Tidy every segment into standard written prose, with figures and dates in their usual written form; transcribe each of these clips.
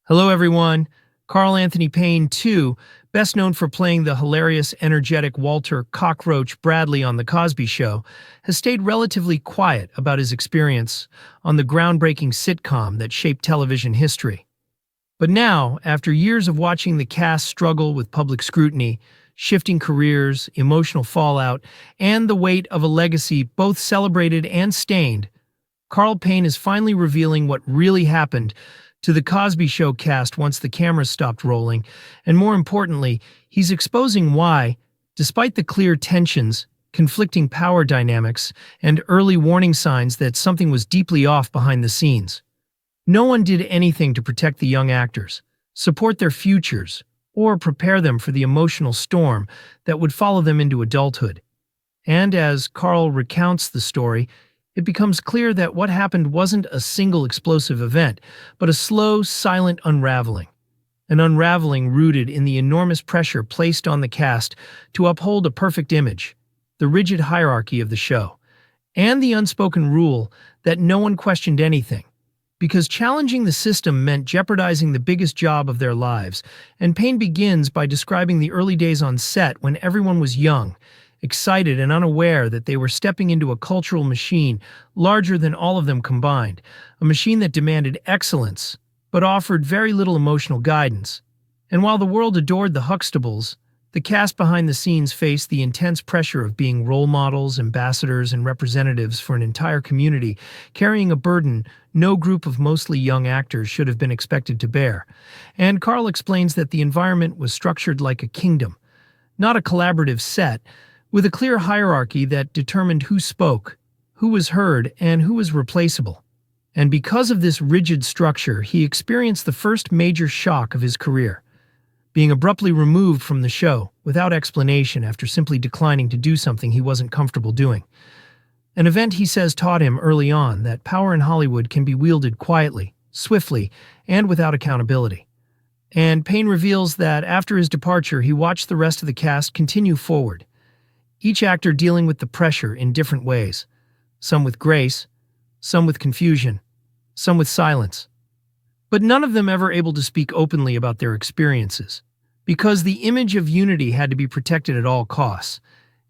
Hello, everyone. Carl Anthony Payne, too, best known for playing the hilarious, energetic Walter Cockroach Bradley on The Cosby Show, has stayed relatively quiet about his experience on the groundbreaking sitcom that shaped television history. But now, after years of watching the cast struggle with public scrutiny, shifting careers, emotional fallout, and the weight of a legacy both celebrated and stained, Carl Payne is finally revealing what really happened to the Cosby Show cast once the cameras stopped rolling, and more importantly, he's exposing why, despite the clear tensions, conflicting power dynamics, and early warning signs that something was deeply off behind the scenes, no one did anything to protect the young actors, support their futures, or prepare them for the emotional storm that would follow them into adulthood. And as Carl recounts the story, it becomes clear that what happened wasn't a single explosive event, but a slow, silent unraveling. An unraveling rooted in the enormous pressure placed on the cast to uphold a perfect image, the rigid hierarchy of the show, and the unspoken rule that no one questioned anything. Because challenging the system meant jeopardizing the biggest job of their lives, and Payne begins by describing the early days on set when everyone was young, excited and unaware that they were stepping into a cultural machine larger than all of them combined, a machine that demanded excellence, but offered very little emotional guidance. And while the world adored the Huxtables, the cast behind the scenes faced the intense pressure of being role models, ambassadors, and representatives for an entire community, carrying a burden no group of mostly young actors should have been expected to bear. And Carl explains that the environment was structured like a kingdom, not a collaborative set, with a clear hierarchy that determined who spoke, who was heard, and who was replaceable. And because of this rigid structure, he experienced the first major shock of his career, being abruptly removed from the show without explanation after simply declining to do something he wasn't comfortable doing. An event, he says, taught him early on that power in Hollywood can be wielded quietly, swiftly, and without accountability. And Payne reveals that after his departure, he watched the rest of the cast continue forward, each actor dealing with the pressure in different ways, some with grace, some with confusion, some with silence. But none of them ever able to speak openly about their experiences, because the image of unity had to be protected at all costs.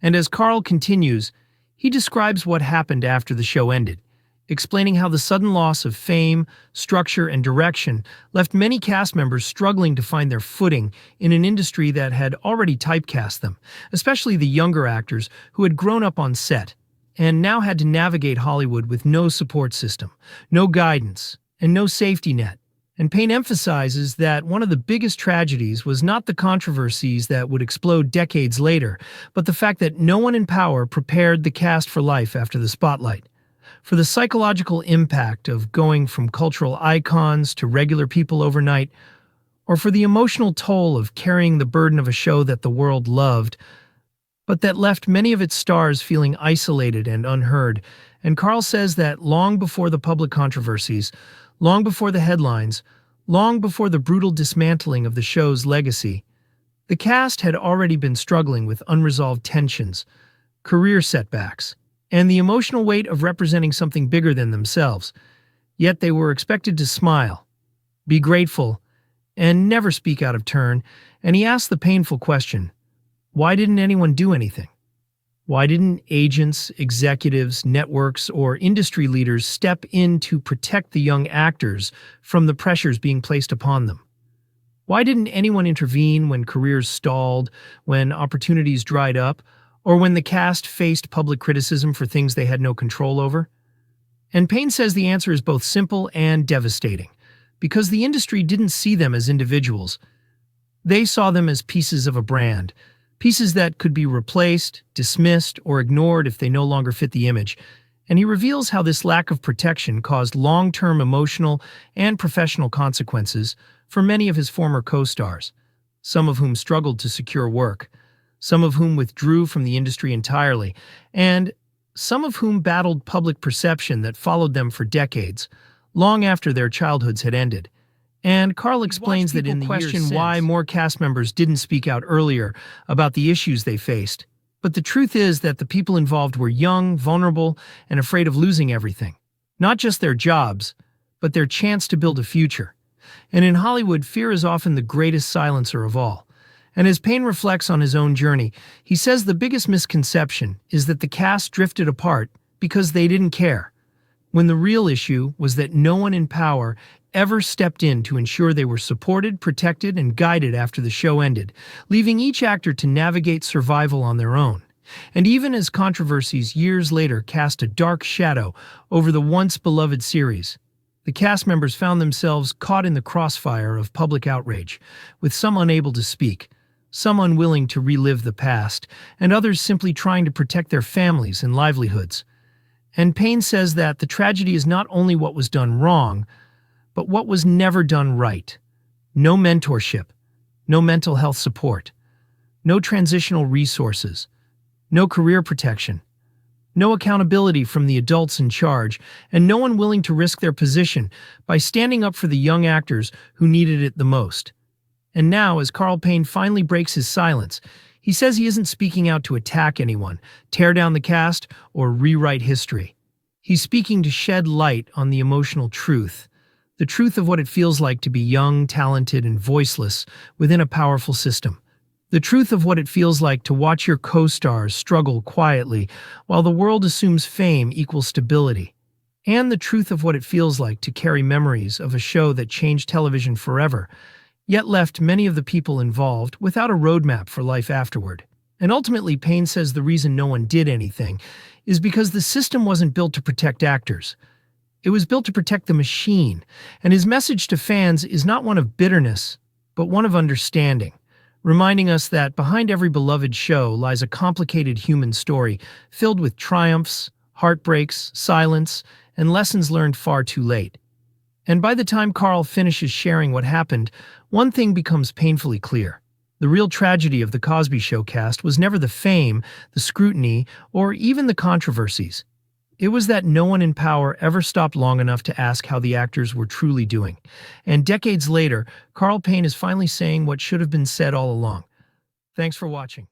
And as Carl continues, he describes what happened after the show ended, explaining how the sudden loss of fame, structure, and direction left many cast members struggling to find their footing in an industry that had already typecast them, especially the younger actors who had grown up on set and now had to navigate Hollywood with no support system, no guidance, and no safety net. And Payne emphasizes that one of the biggest tragedies was not the controversies that would explode decades later, but the fact that no one in power prepared the cast for life after the spotlight, for the psychological impact of going from cultural icons to regular people overnight, or for the emotional toll of carrying the burden of a show that the world loved, but that left many of its stars feeling isolated and unheard. And Carl says that long before the public controversies, long before the headlines, long before the brutal dismantling of the show's legacy, the cast had already been struggling with unresolved tensions, career setbacks, and the emotional weight of representing something bigger than themselves. Yet they were expected to smile, be grateful, and never speak out of turn. And he asked the painful question, why didn't anyone do anything? Why didn't agents, executives, networks, or industry leaders step in to protect the young actors from the pressures being placed upon them? Why didn't anyone intervene when careers stalled, when opportunities dried up, or when the cast faced public criticism for things they had no control over? And Payne says the answer is both simple and devastating, because the industry didn't see them as individuals. They saw them as pieces of a brand, pieces that could be replaced, dismissed, or ignored if they no longer fit the image. And he reveals how this lack of protection caused long-term emotional and professional consequences for many of his former co-stars, some of whom struggled to secure work, some of whom withdrew from the industry entirely, and some of whom battled public perception that followed them for decades, long after their childhoods had ended. And Carl explains that in the question why more cast members didn't speak out earlier about the issues they faced. But the truth is that the people involved were young, vulnerable, and afraid of losing everything. Not just their jobs, but their chance to build a future. And in Hollywood, fear is often the greatest silencer of all. And as Payne reflects on his own journey, he says the biggest misconception is that the cast drifted apart because they didn't care, when the real issue was that no one in power ever stepped in to ensure they were supported, protected, and guided after the show ended, leaving each actor to navigate survival on their own. And even as controversies years later cast a dark shadow over the once beloved series, the cast members found themselves caught in the crossfire of public outrage, with some unable to speak, some unwilling to relive the past, and others simply trying to protect their families and livelihoods. And Payne says that the tragedy is not only what was done wrong, but what was never done right. No mentorship, no mental health support, no transitional resources, no career protection, no accountability from the adults in charge, and no one willing to risk their position by standing up for the young actors who needed it the most. And now, as Carl Payne finally breaks his silence, he says he isn't speaking out to attack anyone, tear down the cast, or rewrite history. He's speaking to shed light on the emotional truth, the truth of what it feels like to be young, talented, and voiceless within a powerful system. The truth of what it feels like to watch your co-stars struggle quietly while the world assumes fame equals stability. And the truth of what it feels like to carry memories of a show that changed television forever, yet left many of the people involved without a roadmap for life afterward. And ultimately, Payne says the reason no one did anything is because the system wasn't built to protect actors. It was built to protect the machine, and his message to fans is not one of bitterness, but one of understanding, reminding us that behind every beloved show lies a complicated human story filled with triumphs, heartbreaks, silence, and lessons learned far too late. And by the time Carl finishes sharing what happened, one thing becomes painfully clear. The real tragedy of the Cosby Show cast was never the fame, the scrutiny, or even the controversies. It was that no one in power ever stopped long enough to ask how the actors were truly doing. And decades later, Carl Payne is finally saying what should have been said all along. Thanks for watching.